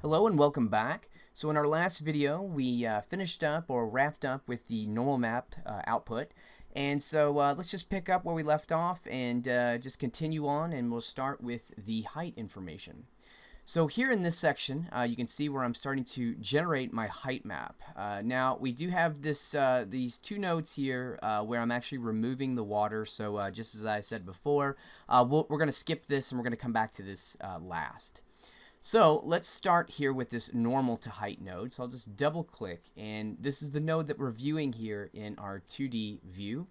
Hello and welcome back. So in our last video we finished up or wrapped up with the normal map output, and so let's just pick up where we left off and just continue on, and we'll start with the height information. So here in this section you can see where I'm starting to generate my height map. Now we do have these two nodes here where I'm actually removing the water, so just as I said before, we're going to skip this and we're going to come back to this last. So let's start here with this normal to height node. So I'll just double click, and this is the node that we're viewing here in our 2D view.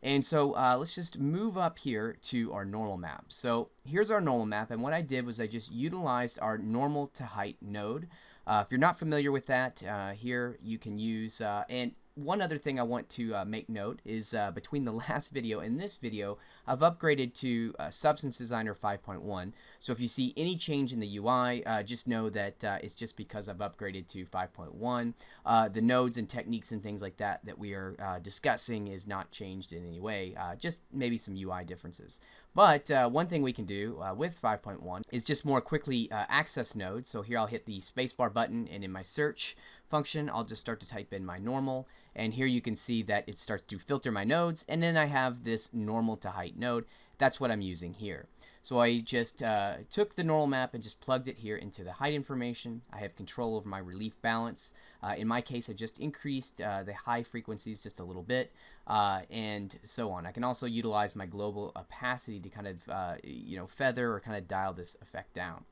And so let's just move up here to our normal map. So here's our normal map, and what I did was I just utilized our normal to height node. If you're not familiar with that, here you can use, and one other thing I want to make note is between the last video and this video, I've upgraded to Substance Designer 5.1. So if you see any change in the UI, just know that it's just because I've upgraded to 5.1. The nodes and techniques and things like that that we are discussing is not changed in any way, just maybe some UI differences. But one thing we can do with 5.1 is just more quickly access nodes. So here I'll hit the spacebar button, and in my search function I'll just start to type in my normal, and here you can see that it starts to filter my nodes, and then I have this normal to height node. That's what I'm using here. So I just took the normal map and just plugged it here into the height information. I have control over my relief balance. In my case, I just increased the high frequencies just a little bit, and so on. I can also utilize my global opacity to kind of feather or kind of dial this effect down.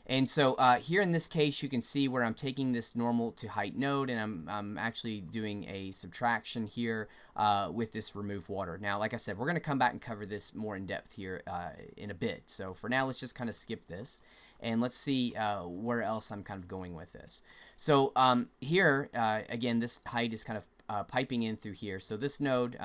And so here in this case, you can see where I'm taking this normal to height node, and I'm actually doing a subtraction here with this remove water. Now, like I said, we're going to come back and cover this more in depth here in a bit. So for now, let's just kind of skip this, and let's see where else I'm kind of going with this. So here, again, this height is kind of piping in through here. So this node,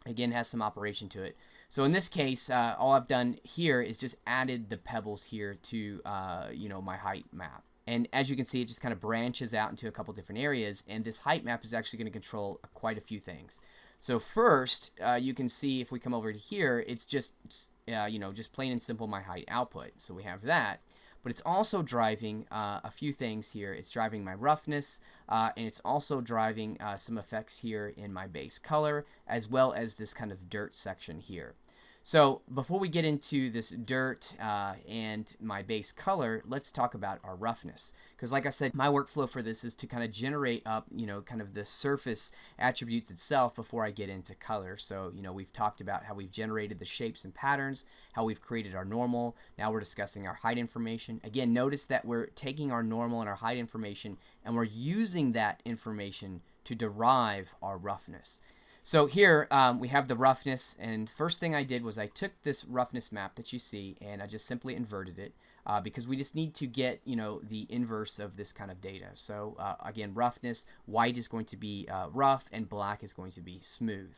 again, has some operation to it. So in this case, all I've done here is just added the pebbles here to my height map. And as you can see, it just kind of branches out into a couple different areas, and this height map is actually going to control quite a few things. So first, you can see if we come over to here, it's just just plain and simple my height output. So we have that. But it's also driving a few things here. It's driving my roughness, and it's also driving some effects here in my base color, as well as this kind of dirt section here. So before we get into this dirt and my base color, let's talk about our roughness. Because like I said, my workflow for this is to kind of generate up, kind of the surface attributes itself before I get into color. So, we've talked about how we've generated the shapes and patterns, how we've created our normal. Now we're discussing our height information. Again, notice that we're taking our normal and our height information, and we're using that information to derive our roughness. So here we have the roughness, and first thing I did was I took this roughness map that you see, and I just simply inverted it because we just need to get the inverse of this kind of data. So again, roughness, white is going to be rough and black is going to be smooth.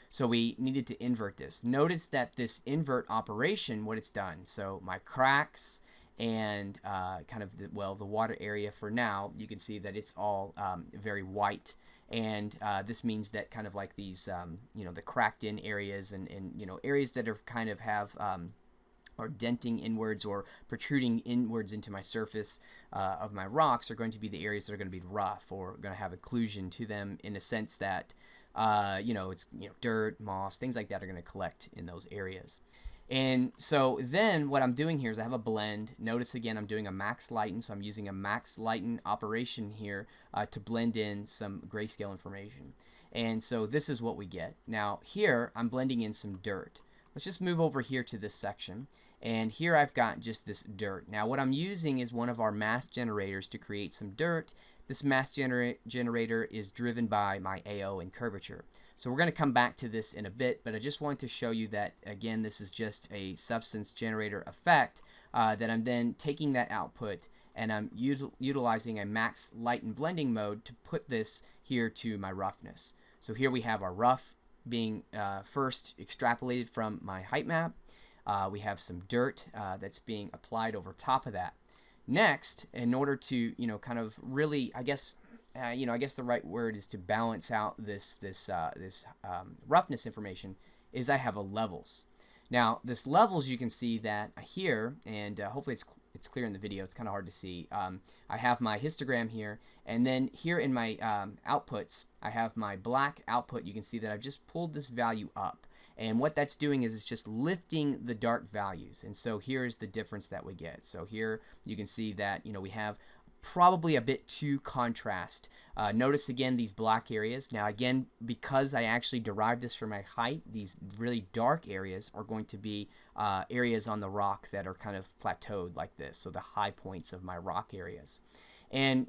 So we needed to invert this. Notice that this invert operation, what it's done, so my cracks and kind of the water area for now, you can see that it's all very white. And this means that kind of like these, the cracked in areas and areas that are kind of have are denting inwards or protruding inwards into my surface of my rocks are going to be the areas that are going to be rough or going to have occlusion to them, in a sense that, it's dirt, moss, things like that are going to collect in those areas. And so then what I'm doing here is I have a blend. Notice again I'm doing a max lighten, so I'm using a max lighten operation here to blend in some grayscale information. And so this is what we get. Now here I'm blending in some dirt. Let's just move over here to this section, and here I've got just this dirt. Now what I'm using is one of our mass generators to create some dirt. This mass generator is driven by my AO and curvature. So we're going to come back to this in a bit, but I just wanted to show you that, again, this is just a substance generator effect that I'm then taking that output and I'm utilizing a max lighten blending mode to put this here to my roughness. So here we have our rough being first extrapolated from my height map. We have some dirt that's being applied over top of that. Next, in order to kind of really, I guess the right word is to balance out this roughness information, is I have a levels. Now this levels, you can see that here, and hopefully it's it's clear in the video. It's kind of hard to see. I have my histogram here, and then here in my outputs, I have my black output. You can see that I've just pulled this value up. And what that's doing is it's just lifting the dark values. And so here's the difference that we get. So here you can see that, we have probably a bit too contrast. Notice again these black areas. Now again, because I actually derived this from my height, these really dark areas are going to be areas on the rock that are kind of plateaued like this. So the high points of my rock areas. And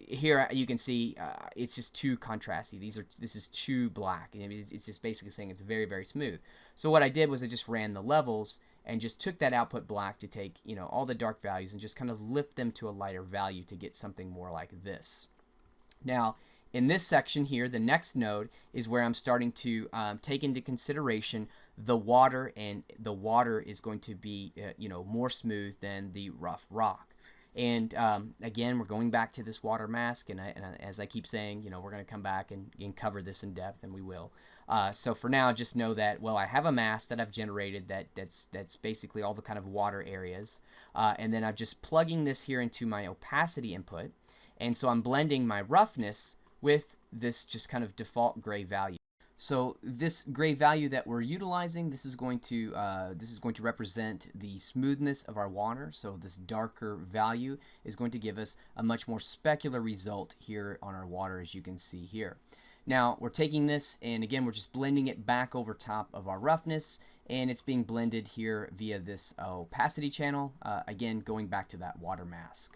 here you can see it's just too contrasty. This is too black, and it's just basically saying it's very, very smooth. So what I did was I just ran the levels and just took that output black to take all the dark values and just kind of lift them to a lighter value to get something more like this. Now in this section here, the next node is where I'm starting to take into consideration the water, and the water is going to be more smooth than the rough rock. And again, we're going back to this water mask, and as I keep saying, we're going to come back and cover this in depth, and we will. So for now, just know that, well, I have a mask that I've generated that's basically all the kind of water areas, and then I'm just plugging this here into my opacity input, and so I'm blending my roughness with this just kind of default gray value. So this gray value that we're utilizing, this is going to represent the smoothness of our water. So this darker value is going to give us a much more specular result here on our water, as you can see here. Now we're taking this, and again we're just blending it back over top of our roughness, and it's being blended here via this opacity channel, again going back to that water mask.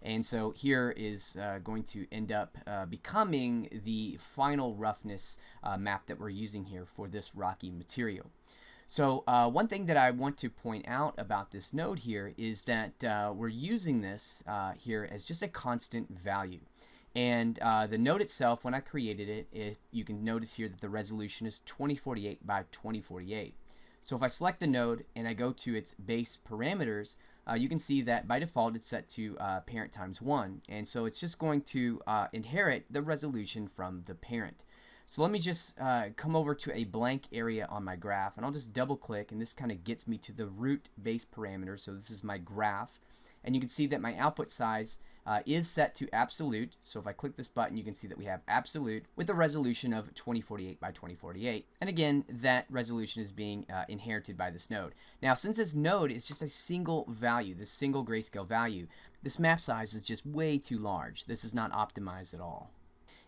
And so here is going to end up becoming the final roughness map that we're using here for this rocky material. So one thing that I want to point out about this node here is that we're using this here as just a constant value. And the node itself, when I created it, you can notice here that the resolution is 2048 by 2048. So if I select the node and I go to its base parameters, you can see that by default it's set to parent times 1, and so it's just going to inherit the resolution from the parent. So let me just come over to a blank area on my graph, and I'll just double click, and this kind of gets me to the root base parameter. So this is my graph, and you can see that my output size is set to absolute. So if I click this button, you can see that we have absolute with a resolution of 2048 by 2048. And again, that resolution is being inherited by this node. Now, since this node is just a single value, this single grayscale value, this map size is just way too large. This is not optimized at all.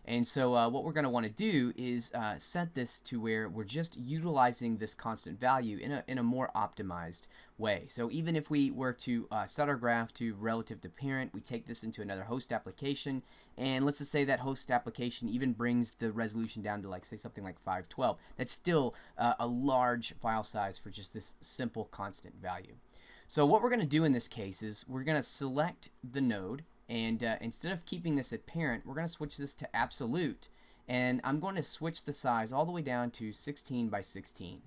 And so what we're going to want to do is set this to where we're just utilizing this constant value in a more optimized way. So even if we were to set our graph to relative to parent, we take this into another host application, and let's just say that host application even brings the resolution down to, like, say something like 512. That's still a large file size for just this simple constant value. So what we're going to do in this case is we're going to select the node, and instead of keeping this at parent, we're going to switch this to absolute, and I'm going to switch the size all the way down to 16 by 16.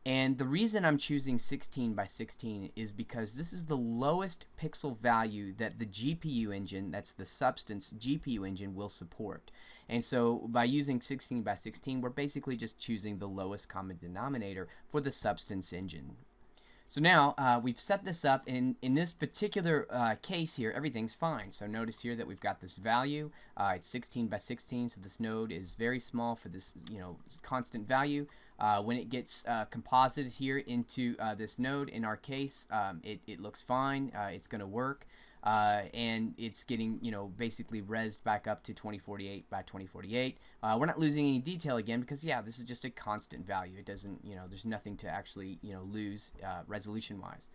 And the reason I'm choosing 16 by 16 is because this is the lowest pixel value that the GPU engine, that's the Substance GPU engine, will support. And so by using 16 by 16, we're basically just choosing the lowest common denominator for the Substance engine. So now we've set this up, and in this particular case here, everything's fine. So notice here that we've got this value. It's 16 by 16, so this node is very small for this constant value. When it gets composited here into this node, in our case, it looks fine. It's going to work. And it's getting, basically rezzed back up to 2048 by 2048. We're not losing any detail again because, yeah, this is just a constant value. It doesn't, there's nothing to actually, lose resolution-wise.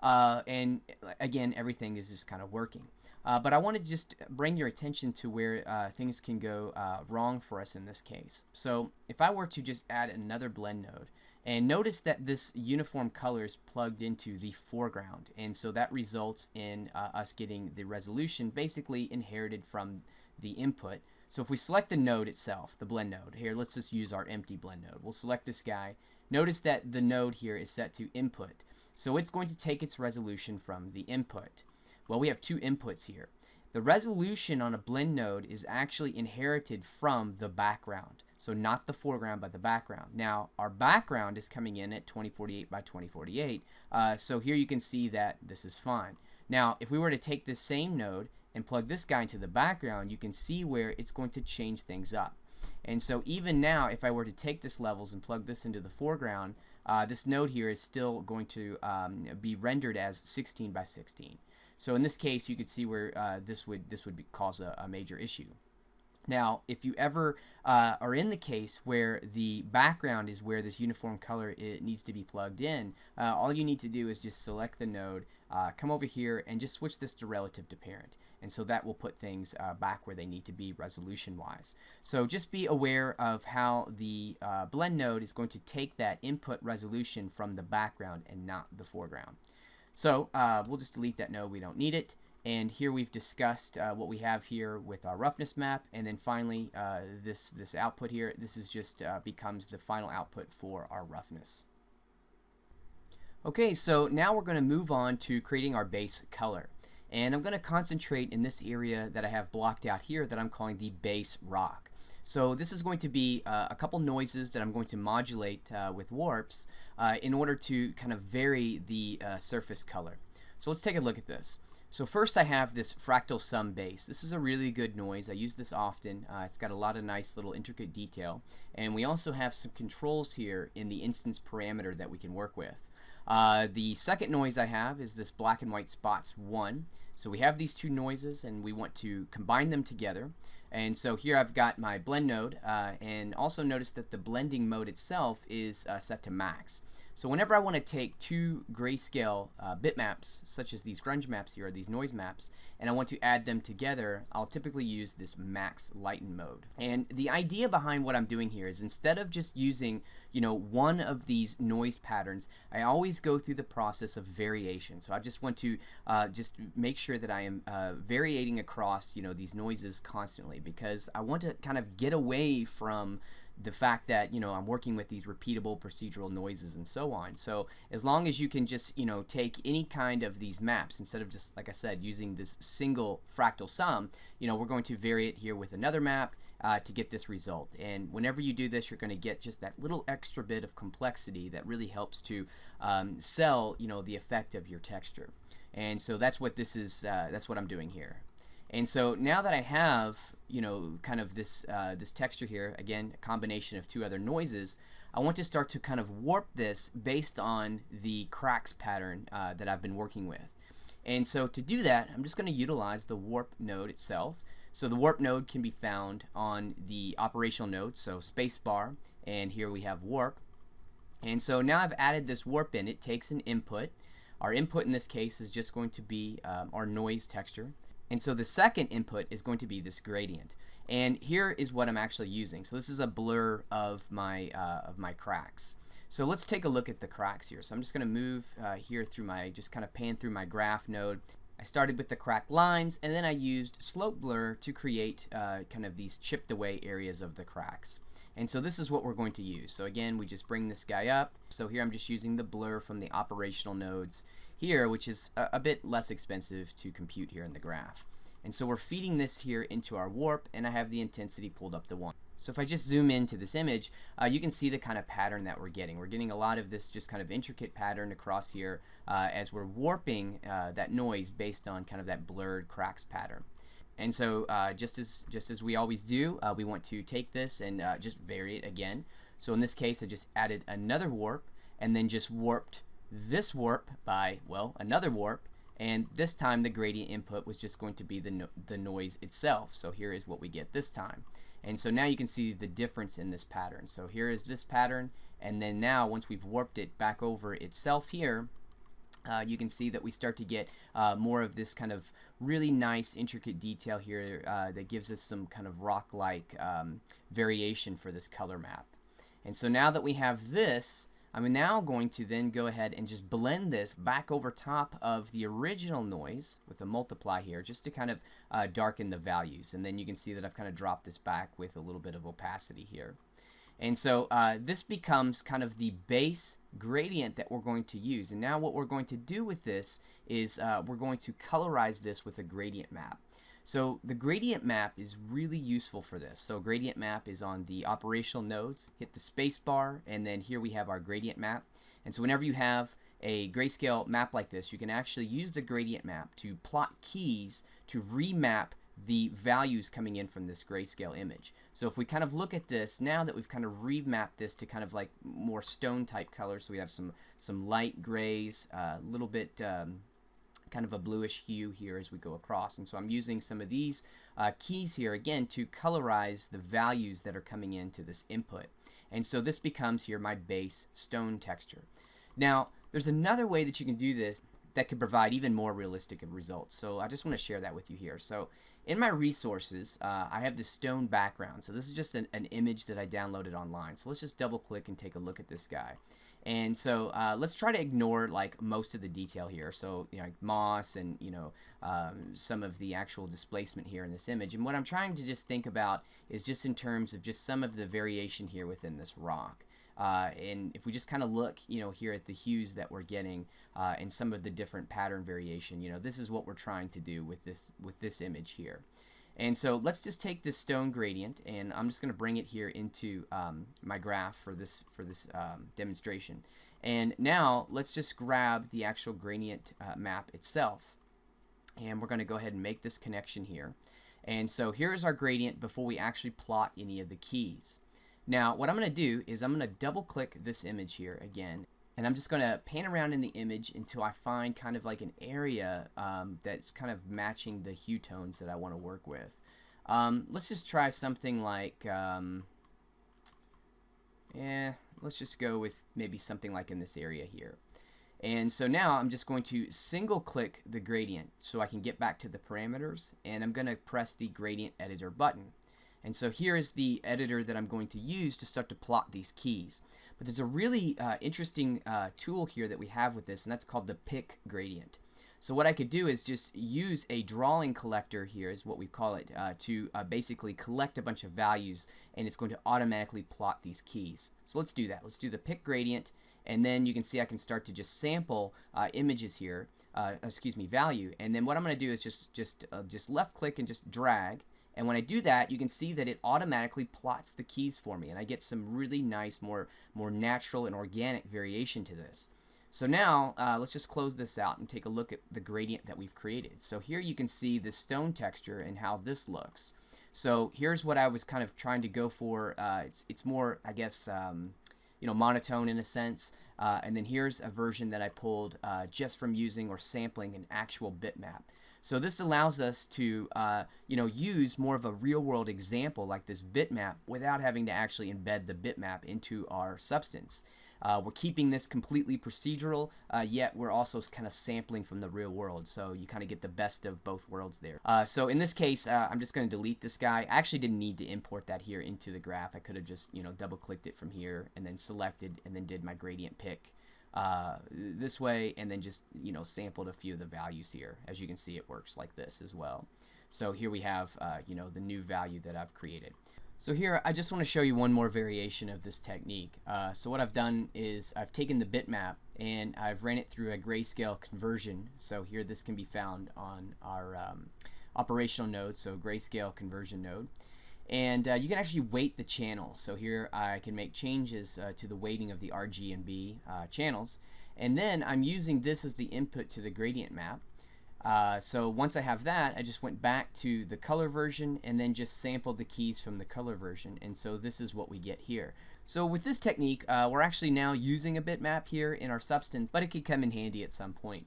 And again, everything is just kind of working. But I want to just bring your attention to where things can go wrong for us in this case. So if I were to just add another blend node, and notice that this uniform color is plugged into the foreground, and so that results in us getting the resolution basically inherited from the input. So if we select the node itself, the blend node, here let's just use our empty blend node. We'll select this guy. Notice that the node here is set to input. So it's going to take its resolution from the input. Well, we have two inputs here. The resolution on a blend node is actually inherited from the background. So not the foreground, but the background. Now, our background is coming in at 2048 by 2048. So here you can see that this is fine. Now, if we were to take this same node and plug this guy into the background, you can see where it's going to change things up. And so even now, if I were to take this levels and plug this into the foreground, this node here is still going to be rendered as 16 by 16. So in this case, you could see where this would cause a major issue. Now, if you ever are in the case where the background is where this uniform color it needs to be plugged in, all you need to do is just select the node, come over here, and just switch this to relative to parent. And so that will put things back where they need to be resolution-wise. So just be aware of how the blend node is going to take that input resolution from the background and not the foreground. So we'll just delete that node. We don't need it. And here we've discussed what we have here with our roughness map, and then finally this output here. This is just becomes the final output for our roughness. Okay, so now we're going to move on to creating our base color, and I'm going to concentrate in this area that I have blocked out here that I'm calling the base rock. So this is going to be a couple noises that I'm going to modulate with warps in order to kind of vary the surface color. So let's take a look at this. So first I have this fractal sum base. This is a really good noise. I use this often. It's got a lot of nice little intricate detail. And we also have some controls here in the instance parameter that we can work with. The second noise I have is this black and white spots 1. So we have these two noises and we want to combine them together. And so here I've got my blend node, and also notice that the blending mode itself is set to max. So whenever I want to take two grayscale bitmaps, such as these grunge maps here, or these noise maps, and I want to add them together, I'll typically use this max lighten mode. And the idea behind what I'm doing here is instead of just using, you know, one of these noise patterns, I always go through the process of variation. So I just want to just make sure that I am variating across, you know, these noises constantly, because I want to kind of get away from the fact that, you know, I'm working with these repeatable procedural noises and so on. So as long as you can just, you know, take any kind of these maps instead of just, like I said, using this single fractal sum, you know, we're going to vary it here with another map to get this result. And whenever you do this, you're going to get just that little extra bit of complexity that really helps to sell, you know, the effect of your texture. And so that's what this is, that's what I'm doing here. And so now that I have, you know, kind of this this texture here, again, a combination of two other noises, I want to start to kind of warp this based on the cracks pattern that I've been working with. And so to do that, I'm just going to utilize the warp node itself. So the warp node can be found on the operational node, so spacebar, and here we have warp. And so now I've added this warp in. It takes an input. Our input in this case is just going to be our noise texture. And so the second input is going to be this gradient. And here is what I'm actually using. So this is a blur of my cracks. So let's take a look at the cracks here. So I'm just going to move here through my, just kind of pan through my graph node. I started with the cracked lines, and then I used slope blur to create kind of these chipped away areas of the cracks. And so this is what we're going to use. So again, we just bring this guy up. So here I'm just using the blur from the operational nodes here, which is a bit less expensive to compute here in the graph. And so we're feeding this here into our warp, and I have the intensity pulled up to 1. So if I just zoom into this image, you can see the kind of pattern that we're getting. We're getting a lot of this just kind of intricate pattern across here as we're warping that noise based on kind of that blurred cracks pattern. And so just as we always do, we want to take this and just vary it again. So in this case, I just added another warp and then just warped this warp by, well, another warp, and this time the gradient input was just going to be the noise itself. So here is what we get this time. And so now you can see the difference in this pattern. So here is this pattern, and then now once we've warped it back over itself here, you can see that we start to get more of this kind of really nice intricate detail here that gives us some kind of rock-like variation for this color map. And so now that we have this, I'm now going to then go ahead and just blend this back over top of the original noise with a multiply here, just to kind of darken the values. And then you can see that I've kind of dropped this back with a little bit of opacity here. And so this becomes kind of the base gradient that we're going to use. And now what we're going to do with this is we're going to colorize this with a gradient map. So the gradient map is really useful for this. So gradient map is on the operational nodes. Hit the space bar, and then here we have our gradient map. And so whenever you have a grayscale map like this, you can actually use the gradient map to plot keys to remap the values coming in from this grayscale image. So if we kind of look at this, now that we've kind of remapped this to kind of like more stone type colors, so we have some light grays, a little bit kind of a bluish hue here as we go across. And so I'm using some of these keys here again to colorize the values that are coming into this input. And so this becomes here my base stone texture. Now there's another way that you can do this that could provide even more realistic results. So I just want to share that with you here. So in my resources, I have this stone background. So this is just an image that I downloaded online. So let's just double click and take a look at this guy. And so let's try to ignore like most of the detail here. So like moss and some of the actual displacement here in this image. And what I'm trying to just think about is just in terms of just some of the variation here within this rock. And if we just kind of look, here at the hues that we're getting and some of the different pattern variation, this is what we're trying to do with this image here. And so let's just take this stone gradient, and I'm just going to bring it here into my graph for this demonstration. And now let's just grab the actual gradient map itself, and we're going to go ahead and make this connection here. And so here's our gradient before we actually plot any of the keys. Now what I'm going to do is I'm going to double click this image here again, and I'm just going to pan around in the image until I find kind of like an area that's kind of matching the hue tones that I want to work with. Let's just try something like, let's just go with maybe something like in this area here. And so now I'm just going to single click the gradient so I can get back to the parameters, and I'm going to press the gradient editor button. And so here is the editor that I'm going to use to start to plot these keys. But there's a really interesting tool here that we have with this, and that's called the pick gradient. So what I could do is just use a drawing collector here, is what we call it, to basically collect a bunch of values, and it's going to automatically plot these keys. So let's do that. Let's do the pick gradient, and then you can see I can start to just sample images here, value. And then what I'm going to do is just left click and just drag. And when I do that, you can see that it automatically plots the keys for me, and I get some really nice, more natural and organic variation to this. So now let's just close this out and take a look at the gradient that we've created. So here you can see the stone texture and how this looks. So here's what I was kind of trying to go for. It's more, I guess, monotone in a sense. And then here's a version that I pulled just from using or sampling an actual bitmap. So this allows us to, use more of a real-world example like this bitmap without having to actually embed the bitmap into our Substance. We're keeping this completely procedural, yet we're also kind of sampling from the real world, so you kind of get the best of both worlds there. So in this case, I'm just going to delete this guy. I actually didn't need to import that here into the graph. I could have just, double-clicked it from here and then selected and then did my gradient pick this way, and then just sampled a few of the values here. As you can see, it works like this as well. So here we have the new value that I've created. So here I just want to show you one more variation of this technique. So what I've done is I've taken the bitmap and I've ran it through a grayscale conversion. So here this can be found on our operational node, so grayscale conversion node. And you can actually weight the channels. So here I can make changes to the weighting of the RG and B channels. And then I'm using this as the input to the gradient map. So once I have that, I just went back to the color version and then just sampled the keys from the color version. And so this is what we get here. So with this technique, we're actually now using a bitmap here in our Substance, but it could come in handy at some point.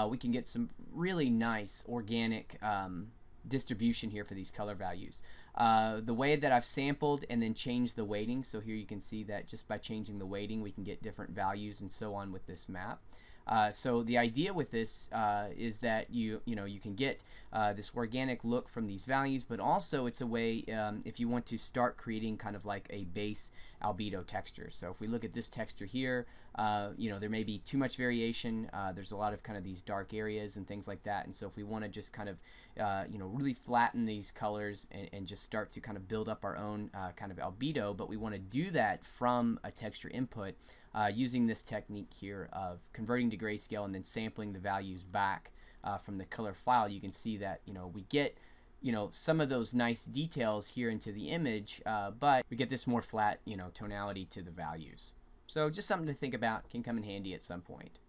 We can get some really nice organic distribution here for these color values. The way that I've sampled and then changed the weighting, so here you can see that just by changing the weighting we can get different values and so on with this map. So the idea with this is that you can get this organic look from these values, but also it's a way if you want to start creating kind of like a base albedo texture. So if we look at this texture here, there may be too much variation. There's a lot of kind of these dark areas and things like that. And so if we want to just kind of really flatten these colors and just start to kind of build up our own kind of albedo, but we want to do that from a texture input. Using this technique here of converting to grayscale and then sampling the values back from the color file, you can see that we get some of those nice details here into the image, but we get this more flat tonality to the values. So just something to think about, can come in handy at some point.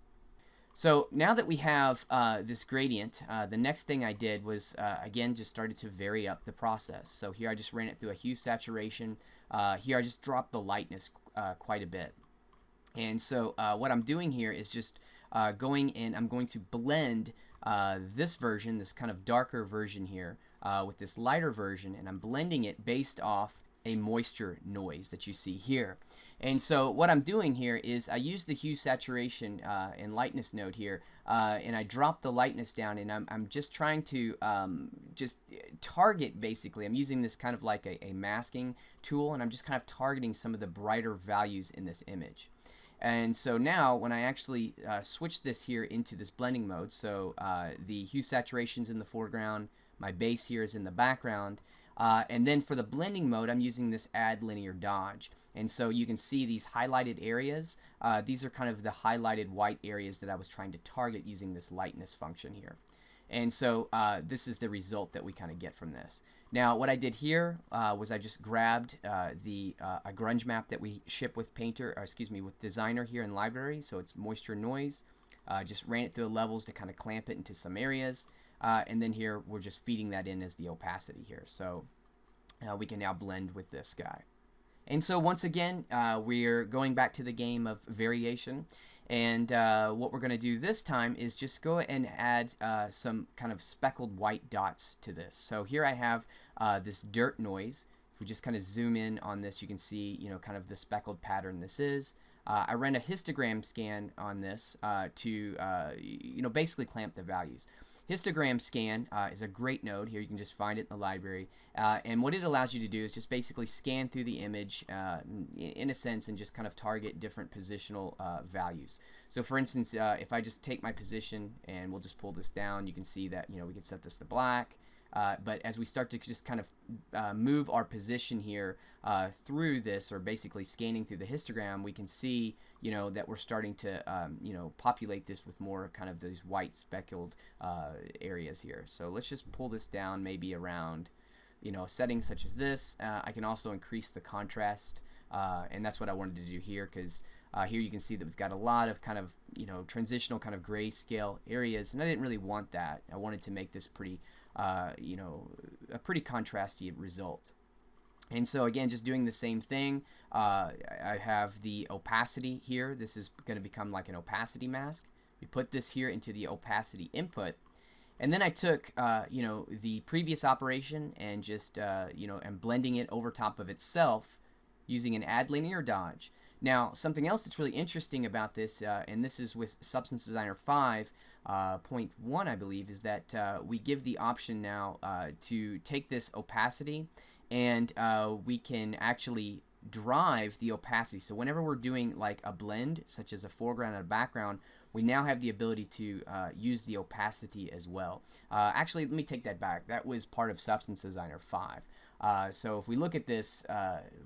So now that we have this gradient, the next thing I did was, again, just started to vary up the process. So here I just ran it through a hue saturation. Here I just dropped the lightness quite a bit. And so what I'm doing here is just going in, I'm going to blend this version, this kind of darker version here, with this lighter version, and I'm blending it based off a moisture noise that you see here. And so what I'm doing here is I use the hue saturation and lightness node here, and I drop the lightness down, and I'm just trying to just target, basically. I'm using this kind of like a masking tool, and I'm just kind of targeting some of the brighter values in this image. And so now when I actually switch this here into this blending mode, so the hue saturation's in the foreground, my base here is in the background, and then for the blending mode I'm using this add linear dodge. And so you can see these highlighted areas. These are kind of the highlighted white areas that I was trying to target using this lightness function here. And so this is the result that we kind of get from this. Now what I did here was I just grabbed a grunge map that we ship with Painter, or excuse me, with Designer here in Library. So it's moisture noise. Just ran it through the levels to kind of clamp it into some areas. And then here we're just feeding that in as the opacity here. So we can now blend with this guy. And so once again, we're going back to the game of variation. And what we're going to do this time is just go and add some kind of speckled white dots to this. So here I have this dirt noise. If we just kind of zoom in on this, you can see, you know, kind of the speckled pattern this is. I ran a histogram scan on this to, you know, basically clamp the values. Histogram scan is a great node. Here you can just find it in the library. And what it allows you to do is just basically scan through the image in a sense and just kind of target different positional values. So for instance, if I just take my position and we'll just pull this down, you can see that, you know, we can set this to black. But as we start to just kind of move our position here through this, or basically scanning through the histogram, we can see, you know, that we're starting to, you know, populate this with more kind of these white speckled areas here. So let's just pull this down maybe around, you know, a setting such as this. I can also increase the contrast, and that's what I wanted to do here, because here you can see that we've got a lot of kind of, you know, transitional kind of grayscale areas, and I didn't really want that. I wanted to make this pretty, you know, a pretty contrasty result. And so again, just doing the same thing, I have the opacity here. This is going to become like an opacity mask. We put this here into the opacity input, and then I took, you know, the previous operation and just, you know, and blending it over top of itself using an add linear dodge. Now, something else that's really interesting about this, and this is with Substance Designer 5.1, I believe, is that we give the option now to take this opacity, and we can actually drive the opacity. So whenever we're doing like a blend, such as a foreground and a background, we now have the ability to use the opacity as well. Actually, let me take that back. That was part of Substance Designer 5. So if we look at this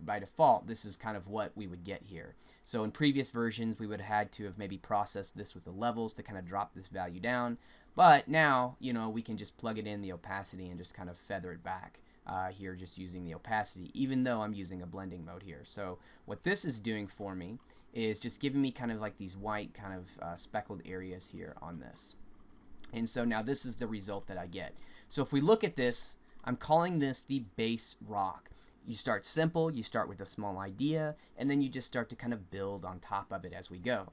by default, this is kind of what we would get here. So in previous versions, we would have had to have maybe processed this with the levels to kind of drop this value down. But now, you know, we can just plug it in the opacity and just kind of feather it back here, just using the opacity, even though I'm using a blending mode here. So what this is doing for me is just giving me kind of like these white kind of speckled areas here on this. And so now this is the result that I get. So if we look at this, I'm calling this the base rock. You start simple, you start with a small idea, and then you just start to kind of build on top of it as we go.